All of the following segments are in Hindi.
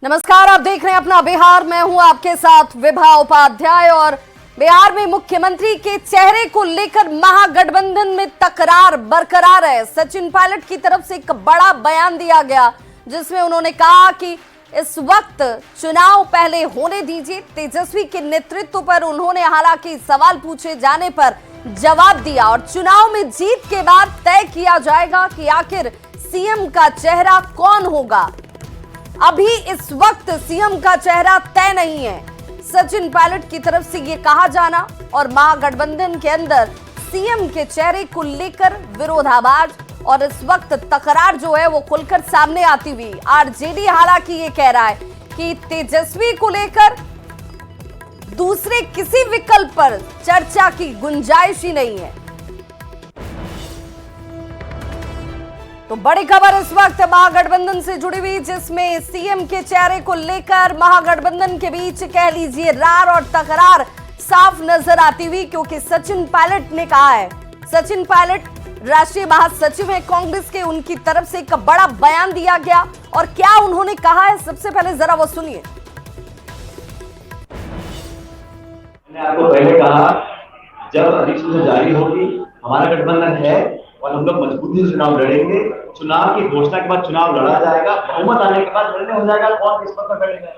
नमस्कार, आप देख रहे हैं अपना बिहार। मैं हूं आपके साथ विभा उपाध्याय। और बिहार में मुख्यमंत्री के चेहरे को लेकर महागठबंधन में तकरार बरकरार है। सचिन पायलट की तरफ से एक बड़ा बयान दिया गया जिसमें उन्होंने कहा कि इस वक्त चुनाव पहले होने दीजिए। तेजस्वी के नेतृत्व पर उन्होंने हालांकि सवाल पूछे जाने पर जवाब दिया और चुनाव में जीत के बाद तय किया जाएगा कि आखिर सीएम का चेहरा कौन होगा। अभी इस वक्त सीएम का चेहरा तय नहीं है, सचिन पायलट की तरफ से ये कहा जाना और महागठबंधन के अंदर सीएम के चेहरे को लेकर विरोधाभास और इस वक्त तकरार जो है वो खुलकर सामने आती हुई आरजेडी हालांकि ये कह रहा है कि तेजस्वी को लेकर दूसरे किसी विकल्प पर चर्चा की गुंजाइश ही नहीं है। तो बड़ी खबर इस वक्त महागठबंधन से जुड़ी हुई, जिसमें सीएम के चेहरे को लेकर महागठबंधन के बीच कह लीजिए रार और तकरार साफ नजर आती हुई, क्योंकि सचिन पायलट ने कहा है। सचिन पायलट राष्ट्रीय महासचिव है कांग्रेस के, उनकी तरफ से एक बड़ा बयान दिया गया और क्या उन्होंने कहा है सबसे पहले जरा वो सुनिए। मैंने आपको पहले कहा जब अधिसूचना जारी होगी हमारा गठबंधन है और हम लोग मजबूती से चुनाव लड़ेंगे। चुनाव की घोषणा के बाद चुनाव लड़ा जाएगा, बहुमत आने के बाद निर्णय हो जाएगा कौन किस पद पर खड़ेगा।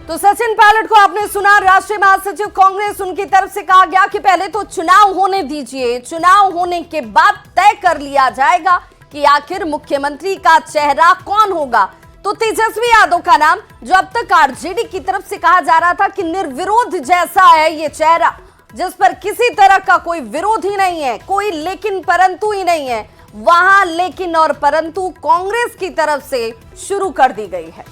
तो सचिन पायलट को आपने सुना, राष्ट्रीय महासचिव कांग्रेस, उनकी तरफ से कहा गया कि पहले तो चुनाव होने दीजिए, चुनाव होने के बाद तय कर लिया जाएगा कि आखिर मुख्यमंत्री का चेहरा कौन होगा। तो तेजस्वी यादव का नाम, जो अब तक आरजेडी की तरफ से कहा जा रहा था कि निर्विरोध जैसा है ये चेहरा, जिस पर किसी तरह का कोई विरोध ही नहीं है, कोई लेकिन परंतु ही नहीं है, वहां लेकिन और परंतु कांग्रेस की तरफ से शुरू कर दी गई है।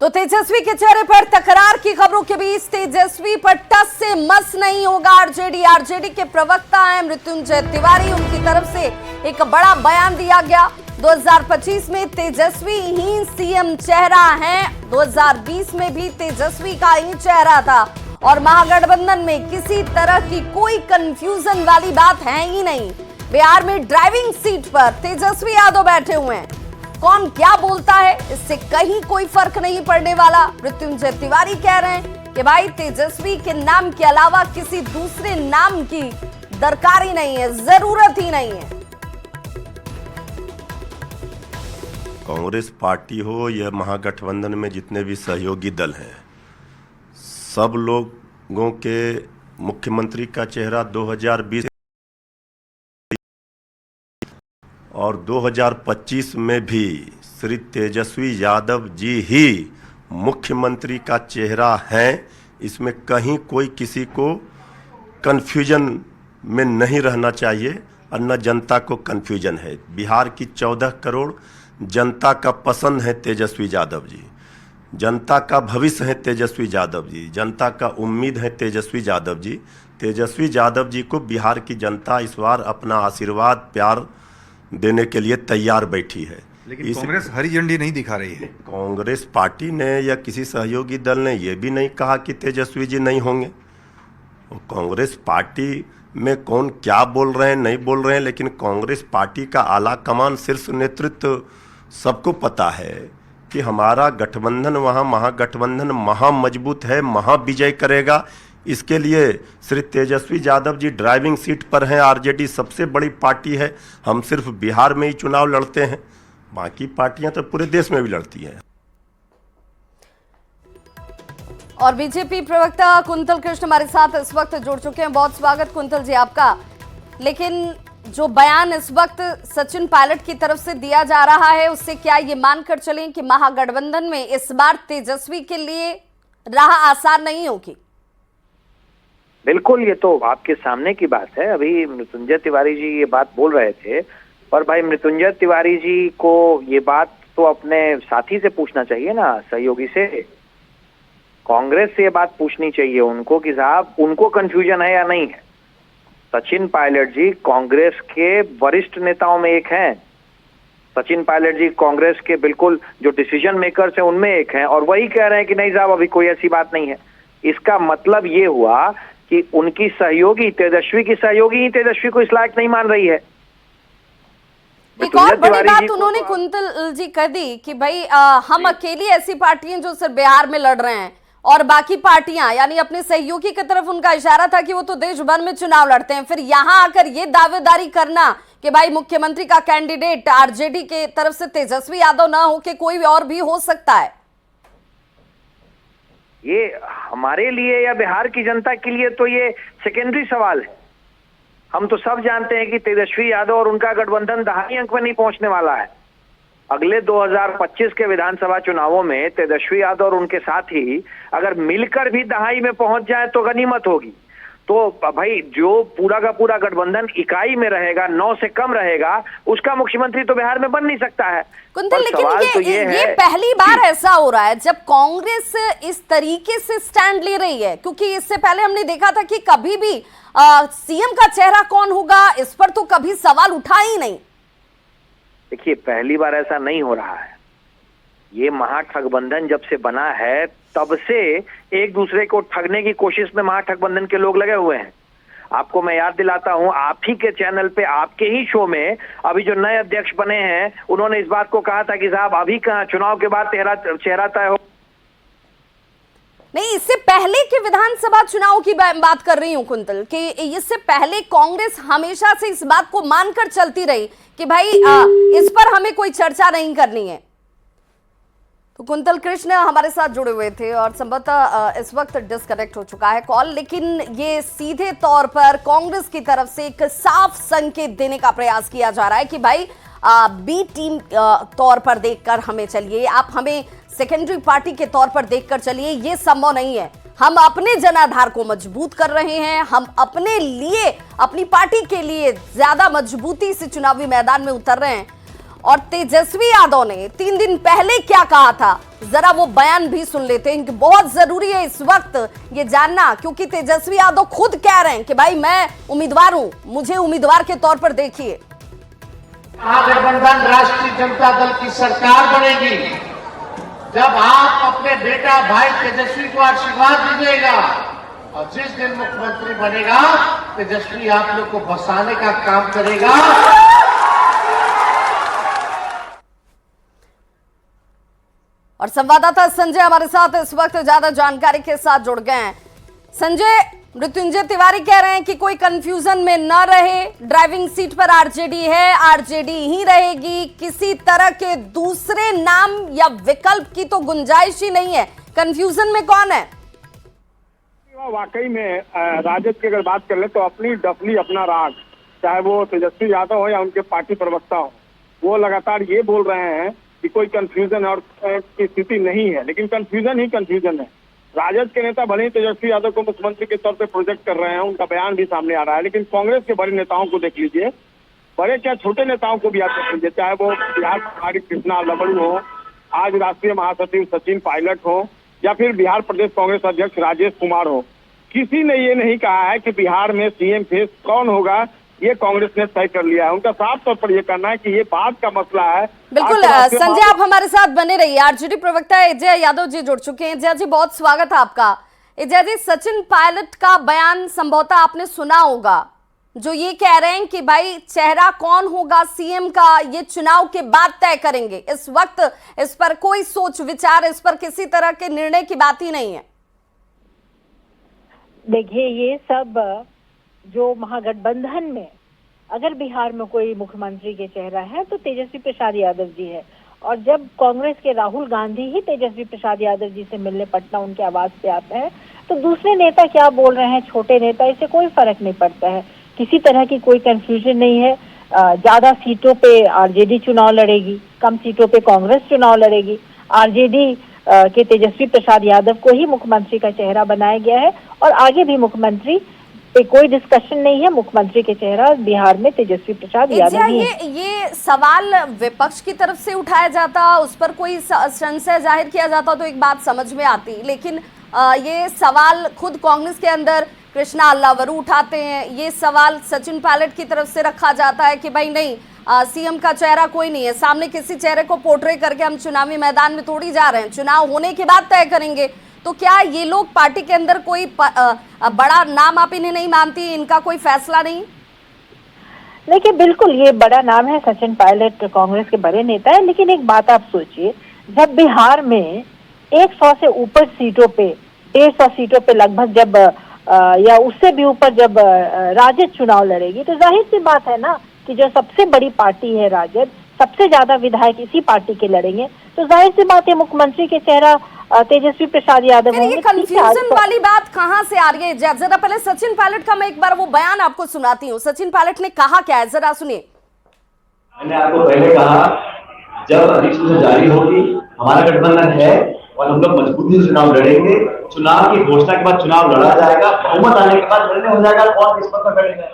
तो तेजस्वी के चेहरे पर तकरार की खबरों के बीच तेजस्वी पर टस से मस नहीं होगा आरजेडी के प्रवक्ता हैं मृत्युंजय तिवारी, उनकी तरफ से एक बड़ा बयान दिया गया। 2025 में तेजस्वी ही सीएम चेहरा है, 2020 में भी तेजस्वी का ही चेहरा था और महागठबंधन में किसी तरह की कोई कंफ्यूजन वाली बात है ही नहीं। बिहार में ड्राइविंग सीट पर तेजस्वी यादव बैठे हुए हैं, कौन क्या बोलता है इससे कहीं कोई फर्क नहीं पड़ने वाला। मृत्युंजय तिवारी कह रहे हैं कि भाई तेजस्वी के नाम के अलावा किसी दूसरे नाम की दरकार ही नहीं है, जरूरत ही नहीं है। कांग्रेस पार्टी हो या महागठबंधन में जितने भी सहयोगी दल हैं, सब लोगों के मुख्यमंत्री का चेहरा 2020 और 2025 में भी श्री तेजस्वी यादव जी ही मुख्यमंत्री का चेहरा हैं। इसमें कहीं कोई किसी को कन्फ्यूजन में नहीं रहना चाहिए और न जनता को कन्फ्यूजन है। बिहार की 14 करोड़ जनता का पसंद है तेजस्वी यादव जी, जनता का भविष्य है तेजस्वी यादव जी, जनता का उम्मीद है तेजस्वी यादव जी। तेजस्वी यादव जी को बिहार की जनता इस बार अपना आशीर्वाद प्यार देने के लिए तैयार बैठी है। लेकिन कांग्रेस हरी झंडी नहीं दिखा रही है। कांग्रेस पार्टी ने या किसी सहयोगी दल ने यह भी नहीं कहा कि तेजस्वी जी नहीं होंगे। कांग्रेस पार्टी में कौन क्या बोल रहे हैं नहीं बोल रहे हैं, लेकिन कांग्रेस पार्टी का आला कमान शीर्ष नेतृत्व सबको पता है कि हमारा गठबंधन वहाँ महागठबंधन महा मजबूत है, महा विजय करेगा। इसके लिए श्री तेजस्वी यादव जी ड्राइविंग सीट पर हैं। आरजेडी सबसे बड़ी पार्टी है, हम सिर्फ बिहार में ही चुनाव लड़ते हैं, बाकी पार्टियां तो पूरे देश में भी लड़ती हैं। और बीजेपी प्रवक्ता कुंतल कृष्ण हमारे साथ इस वक्त जुड़ चुके हैं। बहुत स्वागत कुंतल जी आपका। लेकिन जो बयान इस वक्त सचिन पायलट की तरफ से दिया जा रहा है, उससे क्या ये मानकर चलें कि महागठबंधन में इस बार तेजस्वी के लिए राह आसान नहीं होगी? बिल्कुल, ये तो आपके सामने की बात है। अभी मृत्युंजय तिवारी जी ये बात बोल रहे थे और भाई मृत्युंजय तिवारी जी को ये बात तो अपने साथी से पूछना चाहिए ना, सहयोगी से, कांग्रेस से ये बात पूछनी चाहिए उनको कि साहब उनको कंफ्यूजन है या नहीं है। सचिन पायलट जी कांग्रेस के वरिष्ठ नेताओं में एक हैं। सचिन पायलट जी कांग्रेस के बिल्कुल जो डिसीजन मेकर्स हैं उनमें एक हैं और वही कह रहे हैं कि नहीं साहब अभी कोई ऐसी बात नहीं है। इसका मतलब ये हुआ कि उनकी सहयोगी तेजस्वी की सहयोगी ही तेजस्वी को इस लायक नहीं मान रही है। एक और बड़ी तिवारी जी बात को उन्होंने तो कुंतल जी कर दी कि भाई हम अकेली ऐसी पार्टी हैं जो सिर्फ बिहार में लड़ रहे हैं और बाकी पार्टियां, यानी अपने सहयोगी की तरफ उनका इशारा था कि वो तो देश भर में चुनाव लड़ते हैं। फिर यहां आकर ये दावेदारी करना कि भाई मुख्यमंत्री का कैंडिडेट आरजेडी के तरफ से तेजस्वी यादव ना हो के कोई और भी हो सकता है, ये हमारे लिए या बिहार की जनता के लिए तो ये सेकेंडरी सवाल है। हम तो सब जानते हैं कि तेजस्वी यादव और उनका गठबंधन दहाई अंक में नहीं पहुंचने वाला है। अगले 2025 के विधानसभा चुनावों में तेजस्वी यादव और उनके साथी अगर मिलकर भी दहाई में पहुंच जाए तो गनीमत होगी। तो भाई जो पूरा का पूरा गठबंधन इकाई में रहेगा, 9 से कम रहेगा, उसका मुख्यमंत्री तो बिहार में बन नहीं सकता है। कुंतल, लेकिन सवाल तो ये पहली बार ऐसा हो रहा है जब कांग्रेस इस तरीके से स्टैंड ले रही है, क्योंकि इससे पहले हमने देखा था कि कभी भी सीएम का चेहरा कौन होगा इस पर तो कभी सवाल उठा ही नहीं। देखिए, पहली बार ऐसा नहीं हो रहा है। ये महाठगबंधन जब से बना है तब से एक दूसरे को ठगने की कोशिश में महाठगबंधन के लोग लगे हुए हैं। आपको मैं याद दिलाता हूं, आप ही के चैनल पे, आपके ही शो में अभी जो नए अध्यक्ष बने हैं उन्होंने इस बात को कहा था कि साहब अभी कहां, चुनाव के बाद चेहरा तय हो। नहीं, इससे पहले के विधानसभा चुनाव की बात कर रही हूं कुंतल, कि इससे पहले कांग्रेस हमेशा से इस बात को मानकर चलती रही कि भाई इस पर हमें कोई चर्चा नहीं करनी है। तो कुंतल कृष्ण हमारे साथ जुड़े हुए थे और संभवतः इस वक्त डिस्कनेक्ट हो चुका है कॉल, लेकिन ये सीधे तौर पर कांग्रेस की तरफ से एक साफ संकेत देने का प्रयास किया जा रहा है कि भाई बी टीम तौर पर देखकर हमें चलिए, आप हमें सेकेंडरी पार्टी के तौर पर देखकर चलिए, ये संभव नहीं है। हम अपने जनाधार को मजबूत कर रहे हैं, हम अपने लिए, अपनी पार्टी के लिए ज्यादा मजबूती से चुनावी मैदान में उतर रहे हैं। और तेजस्वी यादव ने 3 दिन पहले क्या कहा था, जरा वो बयान भी सुन लेते हैं, बहुत जरूरी है इस वक्त ये जानना, क्योंकि तेजस्वी यादव खुद कह रहे हैं कि भाई मैं उम्मीदवार हूं, मुझे उम्मीदवार के तौर पर देखिए। महागठबंधन राष्ट्रीय जनता दल की सरकार बनेगी जब आप अपने बेटा भाई तेजस्वी को आशीर्वाद दीजिएगा, और जिस दिन मुख्यमंत्री बनेगा तेजस्वी आप लोग को बसाने का काम करेगा। और संवाददाता संजय हमारे साथ इस वक्त ज्यादा जानकारी के साथ जुड़ गए हैं। संजय, मृत्युंजय तिवारी कह रहे हैं कि कोई कंफ्यूजन में न रहे, ड्राइविंग सीट पर आरजेडी है, आरजेडी ही रहेगी, किसी तरह के दूसरे नाम या विकल्प की तो गुंजाइश ही नहीं है। कंफ्यूजन में कौन है? वाकई में राजद की अगर बात कर ले तो अपनी डफली अपना राग, चाहे वो तेजस्वी यादव हो या उनके पार्टी प्रवक्ता हो, वो लगातार ये बोल रहे हैं कि कोई कंफ्यूजन और की स्थिति नहीं है, लेकिन कंफ्यूजन ही कंफ्यूजन है। राजद के नेता भले ही तेजस्वी यादव को मुख्यमंत्री के तौर पे प्रोजेक्ट कर रहे हैं, उनका बयान भी सामने आ रहा है, लेकिन कांग्रेस के बड़े नेताओं को देख लीजिए, बड़े क्या छोटे नेताओं को भी आप देख लीजिए, चाहे वो बिहार प्रभारी कृष्णा लबड़ू हो, आज राष्ट्रीय महासचिव सचिन पायलट हो, या फिर बिहार प्रदेश कांग्रेस अध्यक्ष राजेश कुमार हो, किसी ने ये नहीं कहा है कि बिहार में सीएम फेस कौन होगा, ये कांग्रेस ने तय कर लिया है। उनका साफ तौर पर यह कहना है कि ये बात का मसला है। बिल्कुल संजय, आप हमारे साथ बने रहिए। आरजेडी प्रवक्ता अजय यादव जी जुड़ चुके हैं। अजय जी, बहुत स्वागत है आपका। अजय जी, सचिन पायलट का बयान संभवतः आपने सुना होगा, जो ये कह रहे हैं कि भाई चेहरा कौन होगा सीएम का ये चुनाव के बाद तय करेंगे, इस वक्त इस पर कोई सोच विचार, इस पर किसी तरह के निर्णय की बात ही नहीं है। देखिए, ये सब जो महागठबंधन में अगर बिहार में कोई मुख्यमंत्री के चेहरा है तो तेजस्वी प्रसाद यादव जी है, और जब कांग्रेस के राहुल गांधी ही तेजस्वी प्रसाद यादव जी से मिलने पटना उनके आवास पे आते हैं, तो दूसरे नेता क्या बोल रहे हैं, छोटे नेता, इससे कोई फर्क नहीं पड़ता है। किसी तरह की कोई कंफ्यूजन नहीं है। ज्यादा सीटों पे आरजेडी चुनाव लड़ेगी, कम सीटों पे कांग्रेस चुनाव लड़ेगी। आरजेडी के तेजस्वी प्रसाद यादव को ही मुख्यमंत्री का चेहरा बनाया गया है, और आगे भी मुख्यमंत्री पे कोई डिस्कशन नहीं है। मुख्यमंत्री के चेहरा बिहार में तेजस्वी प्रसाद यादव ही है। ये सवाल विपक्ष की तरफ से उठाया जाता, उस पर कोई संशय जाहिर किया जाता तो एक बात समझ में आती, लेकिन ये सवाल खुद कांग्रेस के अंदर कृष्णा अल्लावरू उठाते हैं। ये सवाल सचिन पायलट की तरफ से रखा जाता है कि भाई नहीं, सीएम का चेहरा कोई नहीं है, सामने किसी चेहरे को पोर्ट्रे करके हम चुनावी मैदान में थोड़ी जा रहे हैं, चुनाव होने के बाद तय करेंगे। तो क्या ये लोग पार्टी के अंदर कोई बड़ा नाम आप इन्हें नहीं मानती, इनका कोई फैसला नहीं? देखिए बिल्कुल ये बड़ा नाम है, सचिन पायलट कांग्रेस के बड़े नेता है। लेकिन एक बात आप सोचिए, जब बिहार में 100 से ऊपर सीटों पे, 150 सीटों पे लगभग जब या उससे भी ऊपर जब राजद चुनाव लड़ेगी, तो जाहिर सी बात है ना कि जो सबसे बड़ी पार्टी है राजद, सबसे ज्यादा विधायक इसी पार्टी के लड़ेंगे, तो जाहिर सी बात है मुख्यमंत्री के चेहरा तेजस्वी प्रसाद यादव फिर ये कंफ्यूजन वाली बात कहां से आ रही है? जरा पहले सचिन पायलट का मैं एक बार वो बयान आपको सुनाती हूँ। सचिन पायलट ने कहा क्या है, जरा सुनिए। मैंने आपको पहले कहा, जब अधिसूचना जारी होगी, हमारा गठबंधन है और हम लोग मजबूती से चुनाव लड़ेंगे। चुनाव की घोषणा के बाद चुनाव लड़ा जाएगा, बहुमत आने के बाद निर्णय हो जाएगा कौन किस पद पर खड़ेगा।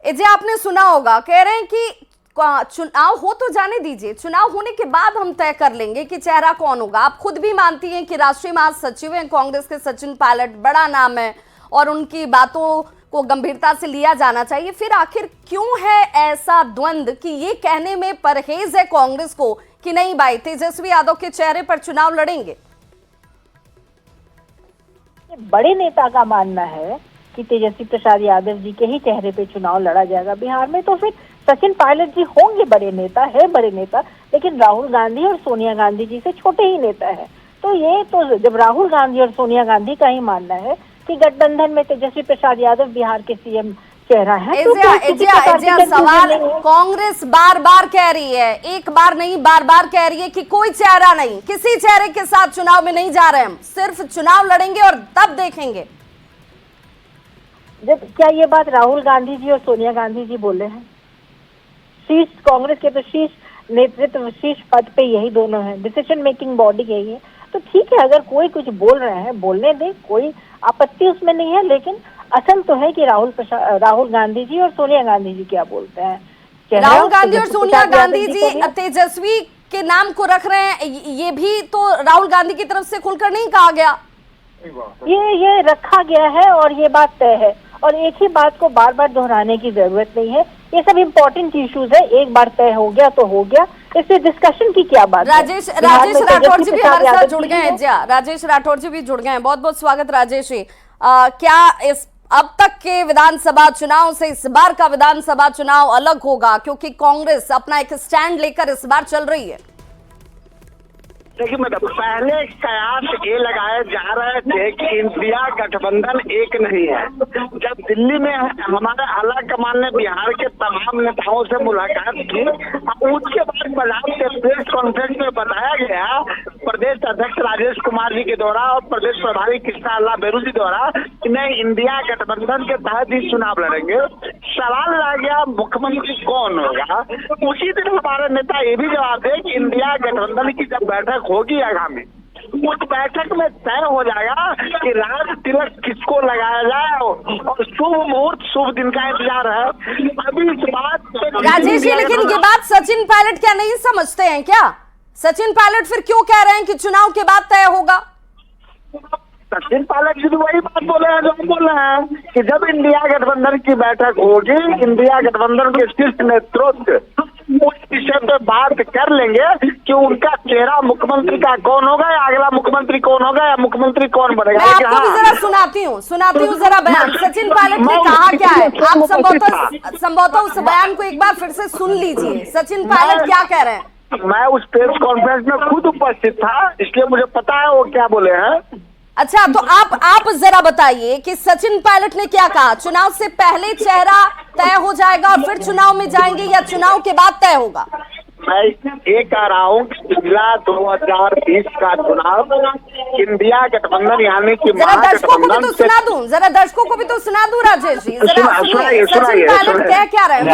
जी आपने सुना होगा, कह रहे हैं कि चुनाव हो तो जाने दीजिए, चुनाव होने के बाद हम तय कर लेंगे कि चेहरा कौन होगा। आप खुद भी मानती हैं कि राष्ट्रीय महासचिव हैं कांग्रेस के सचिन पायलट, बड़ा नाम है और उनकी बातों को गंभीरता से लिया जाना चाहिए। फिर आखिर क्यों है ऐसा द्वंद्व कि ये कहने में परहेज है कांग्रेस को कि नहीं भाई तेजस्वी यादव के चेहरे पर चुनाव लड़ेंगे? बड़े नेता का मानना है कि तेजस्वी प्रसाद यादव जी के ही चेहरे पे चुनाव लड़ा जाएगा बिहार में, तो फिर सचिन पायलट जी होंगे बड़े नेता, है बड़े नेता, लेकिन राहुल गांधी और सोनिया गांधी जी से छोटे ही नेता है। तो ये तो जब राहुल गांधी और सोनिया गांधी का ही मानना है कि गठबंधन में तेजस्वी प्रसाद यादव बिहार के सीएम चेहरा है, तो सवाल कांग्रेस बार बार कह रही है, एक बार नहीं बार बार कह रही है कि कोई चेहरा नहीं, किसी चेहरे के साथ चुनाव में नहीं जा रहे, हम सिर्फ चुनाव लड़ेंगे और तब देखेंगे। जब क्या ये बात राहुल गांधी जी और सोनिया गांधी जी बोले हैं? शीर्ष कांग्रेस के तो शीर्ष नेतृत्व, शीर्ष पद पे यही दोनों हैं, डिसीजन मेकिंग बॉडी यही है। तो ठीक है, अगर कोई कुछ बोल रहे हैं बोलने दे, कोई आपत्ति उसमें नहीं है, लेकिन असल तो है कि राहुल गांधी जी और सोनिया गांधी जी क्या बोलते हैं। राहुल गांधी और सोनिया गांधी जी तेजस्वी के नाम को रख रहे हैं, ये भी तो राहुल गांधी की तरफ से खुलकर नहीं कहा गया, ये रखा गया है और ये बात तय है। और एक ही बात को बार बार दोहराने की जरूरत नहीं है, ये सब इम्पोर्टेंट इश्यूज है, एक बार तय हो गया तो हो गया, इससे डिस्कशन की क्या बात है। राजेश राठौर जी भी हमारे साथ जुड़ गए हैं। राजेश राठौर जी भी जुड़ गए हैं, बहुत बहुत स्वागत राजेश जी। क्या इस अब तक के विधानसभा चुनाव से इस बार का विधानसभा चुनाव अलग होगा, क्योंकि कांग्रेस अपना एक स्टैंड लेकर इस बार चल रही है? देखिए मैडम, पहले कयास ये लगाए जा रहे थे कि इंडिया गठबंधन एक नहीं है। जब दिल्ली में हमारे आला कमान ने बिहार के तमाम नेताओं से मुलाकात की, उसके बाद पंजाब के प्रेस कॉन्फ्रेंस में बताया गया प्रदेश अध्यक्ष राजेश कुमार जी के द्वारा और प्रदेश प्रभारी कृष्णा अल्लाह बेरू जी द्वारा कि नहीं, इंडिया गठबंधन के तहत ही चुनाव लड़ेंगे। सवाल आ गया मुख्यमंत्री कौन होगा। उसी दिन हमारे नेता ये भी जवाब दे कि इंडिया गठबंधन की जब बैठक होगी आगामी, उस बैठक में तय हो जाएगा कि राज तिलक किसको लगाया जाए और शुभ मुहूर्त शुभ दिन का इंतजार है। अभी इस बात राजेश जी, लेकिन ये बात सचिन पायलट क्या नहीं समझते हैं क्या? सचिन पायलट फिर क्यों कह रहे हैं कि चुनाव के बाद तय होगा? सचिन पायलट जी वही बात बोले हैं जो हम बोल रहे हैं कि जब इंडिया गठबंधन की बैठक होगी, इंडिया गठबंधन के शीर्ष नेतृत्व उस विषय पे बात कर लेंगे कि उनका चेहरा मुख्यमंत्री का कौन होगा या अगला मुख्यमंत्री कौन होगा या मुख्यमंत्री कौन बनेगा। मैं आपको भी जरा सुनाती हूँ जरा बयान। सचिन पायलट ने कहा क्या है, आप संभवतः उस बयान को एक बार फिर से सुन लीजिए। सचिन पायलट क्या कह रहे हैं? मैं उस प्रेस कॉन्फ्रेंस में खुद उपस्थित था, इसलिए मुझे पता है वो क्या बोले हैं। अच्छा, तो आप जरा बताइए कि सचिन पायलट ने क्या कहा? चुनाव से पहले चेहरा तय हो जाएगा और फिर चुनाव में जाएंगे या चुनाव के बाद तय होगा? मैं ये कह रहा हूँ कि पिछला 2020 का चुनाव इंडिया गठबंधन यानी कि जरा दर्शकों को भी तो सुना दूं, राजेश जी, जरा सचिन पायलट क्या रहे हैं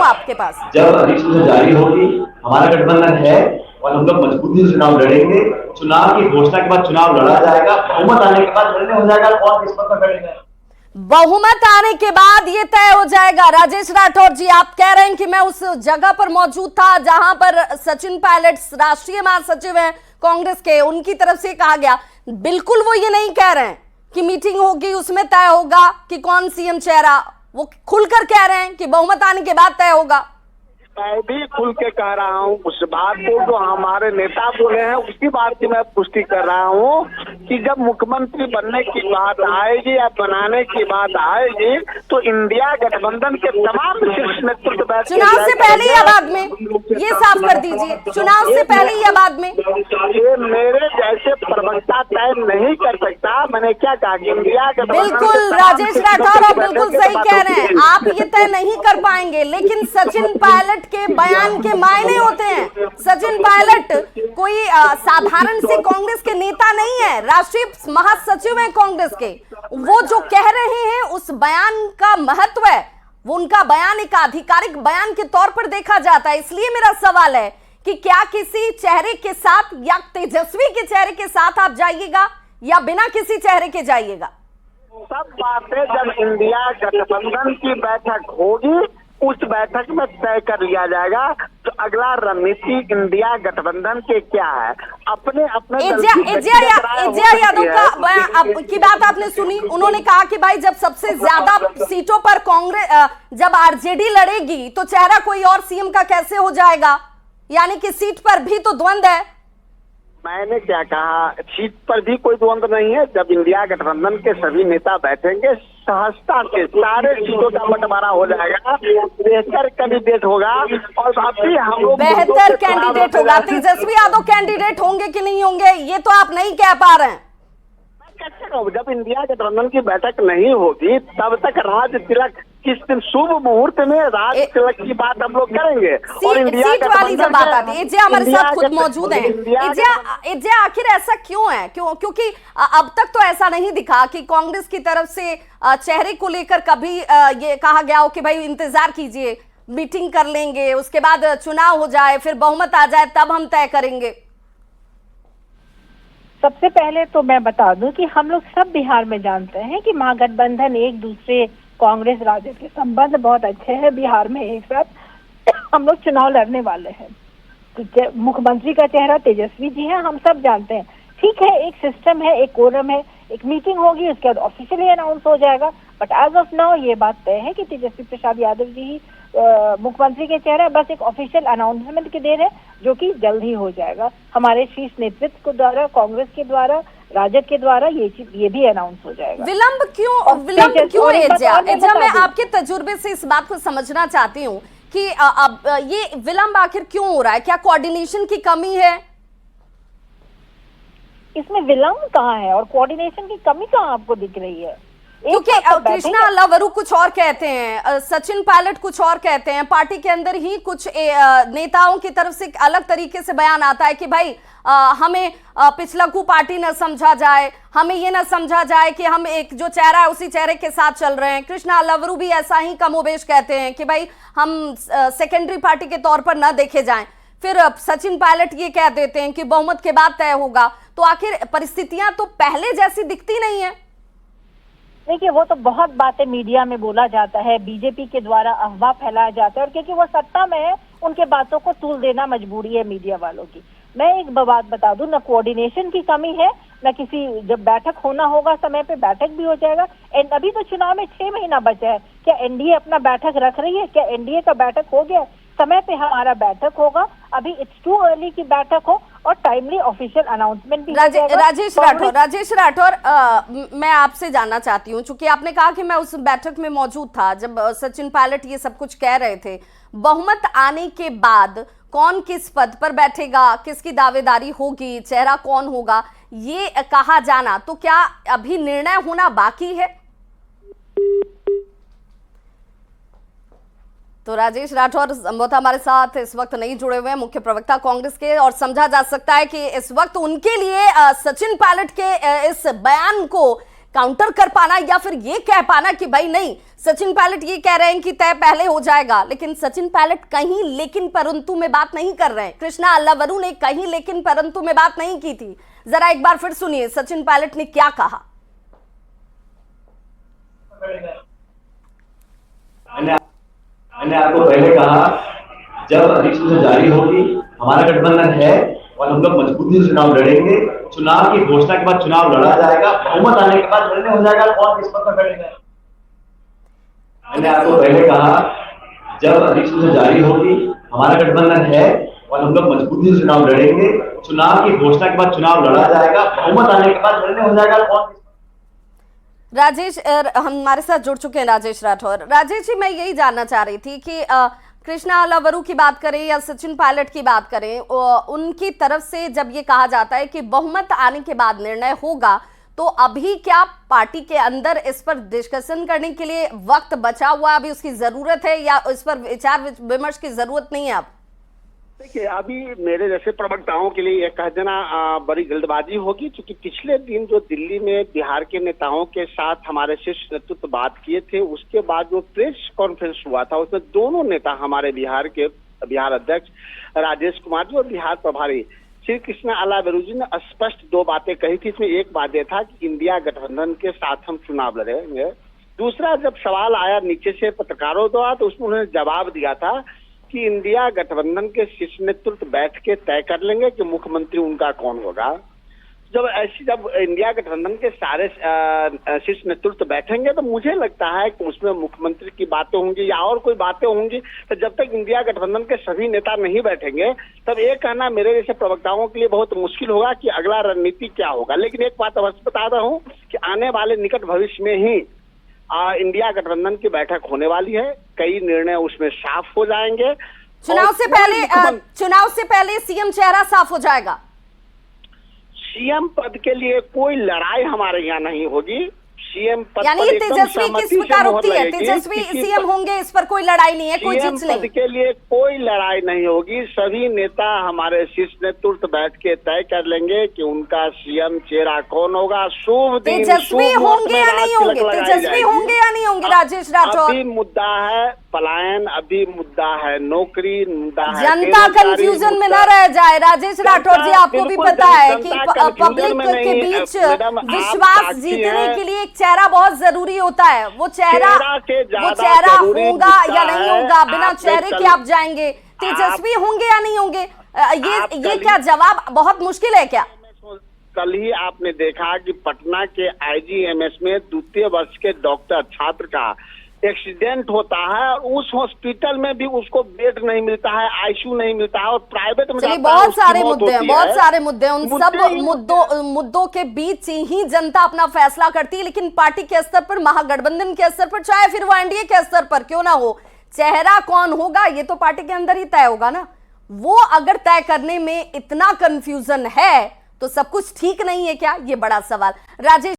आपके पास? जब अधिसूचना जारी होगी, हमारा गठबंधन है और हम लोग मजबूती से चुनाव लड़ेंगे। चुनाव की घोषणा के बाद चुनाव लड़ा जाएगा, बहुमत आने के बाद निर्णय हो जाएगा कौन किस पद पर खड़ेगा। बहुमत आने के बाद ये तय हो जाएगा। राजेश राठौर जी, आप कह रहे हैं कि मैं उस जगह पर मौजूद था जहां पर सचिन पायलट राष्ट्रीय महासचिव हैं कांग्रेस के, उनकी तरफ से कहा गया। बिल्कुल वो ये नहीं कह रहे हैं कि मीटिंग होगी उसमें तय होगा कि कौन सीएम चेहरा, वो खुलकर कह रहे हैं कि बहुमत आने के बाद तय होगा। मैं भी खुल के कह रहा हूँ उस बात को जो हमारे नेता बोले हैं, उसी बात की मैं पुष्टि कर रहा हूँ कि जब मुख्यमंत्री बनने की बात आएगी या बनाने की बात आएगी तो इंडिया गठबंधन के तमाम शीर्ष नेतृत्व बैठ के चुनाव से पहले या बाद में, ये साफ कर दीजिए, चुनाव से पहले या बाद में? ये मेरे जैसे प्रवक्ता तय नहीं कर सकता। मैंने क्या कहा कि इंडिया गठबंधन बिल्कुल राजेश राठौर, आप बिल्कुल सही कह रहे हैं, आप ये तय नहीं कर पाएंगे, लेकिन सचिन पायलट के बयान के मायने होते हैं। सचिन पायलट कोई साधारण से कांग्रेस के नेता नहीं है, राष्ट्रीय महासचिव हैं कांग्रेस के। वो जो कह रहे हैं उस बयान का महत्व है, वो उनका बयान एक आधिकारिक बयान के तौर पर देखा जाता है। इसलिए मेरा सवाल है कि क्या किसी चेहरे के साथ या तेजस्वी के चेहरे के साथ आप जाइएगा या बिना किसी चेहरे के जाइएगा? सब बातें जब इंडिया गठबंधन की बैठक होगी उस बैठक में तय कर लिया जाएगा तो अगला रणनीति इंडिया गठबंधन के क्या है। अपने एजिया यादव की बात आपने सुनी, उन्होंने कहा कि भाई जब सबसे ज्यादा सीटों पर कांग्रेस जब आरजेडी लड़ेगी तो चेहरा कोई और सीएम का कैसे हो जाएगा, यानी कि सीट पर भी तो द्वंद है। मैंने क्या कहा, सीट पर भी कोई द्वंद नहीं है। जब इंडिया गठबंधन के सभी नेता बैठेंगे सहजता से सारे सीटों का बंटवारा हो जाएगा, बेहतर कैंडिडेट होगा और अभी हम लोग बेहतर कैंडिडेट होगा। तेजस्वी यादव कैंडिडेट होंगे कि नहीं होंगे ये तो आप नहीं कह पा रहे हैं। जब इंडिया गठबंधन की बैठक नहीं होगी तब तक राज तिलक किस दिन शुभ मुहूर्त में राज तिलक की बात हम लोग करेंगे। और इंडिया सीट वाली जब बात आती है, एजिया हमारे साथ खुद मौजूद हैं। एजिया आखिर ऐसा क्यों है? क्योंकि अब तक तो ऐसा नहीं दिखा कि कांग्रेस की तरफ से चेहरे को लेकर कभी ये कहा गया हो कि भाई इंतजार कीजिए, मीटिंग कर लेंगे, उसके बाद चुनाव हो जाए, फिर बहुमत आ जाए, तब हम तय करेंगे। सबसे पहले तो मैं बता दूं कि हम लोग सब बिहार में जानते हैं कि महागठबंधन एक दूसरे कांग्रेस राजद के संबंध बहुत अच्छे हैं। बिहार में एक साथ हम लोग चुनाव लड़ने वाले हैं। तो मुख्यमंत्री का चेहरा तेजस्वी जी है, हम सब जानते हैं। ठीक है, एक सिस्टम है, एक कोरम है, एक मीटिंग होगी, उसके बाद ऑफिशियली अनाउंस हो जाएगा। बट एज ऑफ नाउ ये बात तय है कि तेजस्वी प्रसाद यादव जी ही मुख्यमंत्री के चेहरा, बस एक ऑफिशियल अनाउंसमेंट की देर है जो कि जल्द ही हो जाएगा। हमारे शीर्ष नेतृत्व के द्वारा, कांग्रेस के द्वारा, राजद के द्वारा ये भी अनाउंस हो जाएगा। विलंब क्यों एजिया? मैं आपके तजुर्बे से इस बात को समझना चाहती हूँ कि अब ये विलंब आखिर क्यों हो रहा है? क्या कोऑर्डिनेशन की कमी है? इसमें विलंब कहाँ है और कोऑर्डिनेशन की कमी कहाँ आपको दिख रही है? क्योंकि कृष्णा लवरू कुछ और कहते हैं, सचिन पायलट कुछ और कहते हैं, पार्टी के अंदर ही कुछ नेताओं की तरफ से अलग तरीके से बयान आता है कि भाई हमें पिछलकू पार्टी न समझा जाए, हमें ये न समझा जाए कि हम एक जो चेहरा है उसी चेहरे के साथ चल रहे हैं। कृष्णा लवरू भी ऐसा ही कमोबेश कहते हैं कि भाई हम सेकेंडरी पार्टी के तौर पर न देखे जाएं। फिर सचिन पायलट ये कह देते हैं कि बहुमत के बाद तय होगा। तो आखिर परिस्थितियां तो पहले जैसी दिखती नहीं है। देखिए, वो तो बहुत बातें मीडिया में बोला जाता है, बीजेपी के द्वारा अफवाह फैलाया जाता है और क्योंकि वो सत्ता में है उनके बातों को तूल देना मजबूरी है मीडिया वालों की। मैं एक बात बता दूं, न कोऑर्डिनेशन की कमी है, न किसी जब बैठक होना होगा समय पे बैठक भी हो जाएगा। एंड अभी तो चुनाव में 6 महीना बचा है। क्या एनडीए अपना बैठक रख रही है? क्या एनडीए का बैठक हो गया? समय पे हमारा बैठक होगा। अभी इट्स टू अर्ली की बैठक हो और टाइमली ऑफिशियल अनाउंसमेंट भी हो जाएगा। राजेश राठौर, मैं आपसे जानना चाहती हूँ, चूंकि आपने कहा कि मैं उस बैठक में मौजूद था जब सचिन पायलट ये सब कुछ कह रहे थे। बहुमत आने के बाद कौन किस पद पर बैठेगा, किसकी दावेदारी होगी, चेहरा कौन होगा, ये कहा जाना, तो क्या अभी निर्णय होना बाकी है? तो राजेश राठौर संभवतः हमारे साथ इस वक्त नहीं जुड़े हुए हैं, मुख्य प्रवक्ता कांग्रेस के, और समझा जा सकता है कि इस वक्त उनके लिए सचिन पायलट के इस बयान को काउंटर कर पाना या फिर ये कह पाना कि भाई नहीं, सचिन पायलट ये कह रहे हैं कि तय पहले हो जाएगा, लेकिन सचिन पायलट कहीं लेकिन परंतु में बात नहीं कर रहे हैं। कृष्णा लवरू ने कहीं लेकिन परंतु में बात नहीं की थी। जरा एक बार फिर सुनिए सचिन पायलट ने क्या कहा। मैंने आपको पहले कहा, जब अधिसूचना जारी होगी हमारा गठबंधन है और हम लोग मजबूती से चुनाव लड़ेंगे। चुनाव की घोषणा के बाद चुनाव लड़ा जाएगा, बहुमत आने के बाद निर्णय हो जाएगा कौन किस पद पर बैठेगा। मैंने आपको पहले कहा, जब अधिसूचना जारी होगी, हमारा गठबंधन है और हम लोग मजबूती से चुनाव लड़ेंगे। चुनाव की घोषणा के बाद चुनाव लड़ा जाएगा, बहुमत आने के बाद निर्णय हो जाएगा कौन। राजेश हमारे साथ जुड़ चुके हैं राजेश राठौर। राजेश जी, मैं यही जानना चाह रही थी कि कृष्णा अलावरू की बात करें या सचिन पायलट की बात करें, उनकी तरफ से जब ये कहा जाता है कि बहुमत आने के बाद निर्णय होगा, तो अभी क्या पार्टी के अंदर इस पर डिस्कशन करने के लिए वक्त बचा हुआ है, अभी उसकी जरूरत है या इस पर विचार विमर्श की जरूरत नहीं है? अब देखिए, अभी मेरे जैसे प्रवक्ताओं के लिए यह कह देना बड़ी जल्दबाजी होगी, क्योंकि पिछले दिन जो दिल्ली में बिहार के नेताओं के साथ हमारे शीर्ष नेतृत्व बात किए थे, उसके बाद जो प्रेस कॉन्फ्रेंस हुआ था, उसमें दोनों नेता हमारे बिहार अध्यक्ष राजेश कुमार जी और बिहार प्रभारी श्री कृष्णा अलावेरू जी ने स्पष्ट दो बातें कही थी। इसमें एक बात यह था कि इंडिया गठबंधन के साथ हम चुनाव लड़ेंगे। दूसरा, जब सवाल आया नीचे से पत्रकारों द्वारा, तो उसमें उन्होंने जवाब दिया था कि इंडिया गठबंधन के शीर्ष नेतृत्व बैठ के तय कर लेंगे कि मुख्यमंत्री उनका कौन होगा। जब इंडिया गठबंधन के सारे शीर्ष नेतृत्व बैठेंगे, तो मुझे लगता है कि उसमें मुख्यमंत्री की बातें होंगी या और कोई बातें होंगी। तो जब तक इंडिया गठबंधन के सभी नेता नहीं बैठेंगे, तब ये कहना मेरे जैसे प्रवक्ताओं के लिए बहुत मुश्किल होगा कि अगला रणनीति क्या होगा। लेकिन एक बात अवश्य बता रहा हूँ कि आने वाले निकट भविष्य में ही इंडिया गठबंधन की बैठक होने वाली है। कई निर्णय उसमें साफ हो जाएंगे। चुनाव से पहले सीएम चेहरा साफ हो जाएगा। सीएम पद के लिए कोई लड़ाई हमारे यहाँ नहीं होगी। सीएम पद यानी तेजस्वी किस प्रकार उठती है, तेजस्वी सीएम होंगे, इस पर कोई लड़ाई नहीं है, कोई चीज नहीं। पद के लिए कोई लड़ाई नहीं होगी। सभी नेता हमारे शीर्ष नेतृत्व बैठ के तय कर लेंगे कि उनका सीएम चेहरा कौन होगा। शुभ दिन, तेजस्वी होंगे या नहीं होंगे, तेजस्वी होंगे या नहीं होंगे राजेश राठौर? अभी मुद्दा है पलायन, अभी मुद्दा है नौकरी, मुद्दा है जनता कंफ्यूजन में न रह जाए। राजेश राठौर जी, आपको भी पता है कि पब्लिक के बीच विश्वास जीतने के लिए एक चेहरा बहुत जरूरी होता है। वो चेहरा होगा या नहीं होगा, बिना चेहरे के आप जाएंगे। तेजस्वी होंगे या नहीं होंगे, ये क्या जवाब बहुत मुश्किल है क्या? कल ही आपने देखा कि पटना के IGMS में द्वितीय वर्ष के डॉक्टर छात्र का एक्सीडेंट होता है और उस हॉस्पिटल में भी उसको बेड नहीं मिलता है, ICU नहीं मिलता है और प्राइवेट में बहुत सारे मुद्दे हैं, बहुत सारे मुद्दे हैं। उन सब मुद्दों के बीच ही जनता अपना फैसला करती है। लेकिन पार्टी के स्तर पर, महागठबंधन के स्तर पर, चाहे फिर वो NDA के स्तर पर क्यों ना हो, चेहरा कौन होगा ये तो पार्टी के अंदर ही तय होगा ना। वो अगर तय करने में इतना कंफ्यूजन है तो सब कुछ ठीक नहीं है क्या? ये बड़ा सवाल। राजेश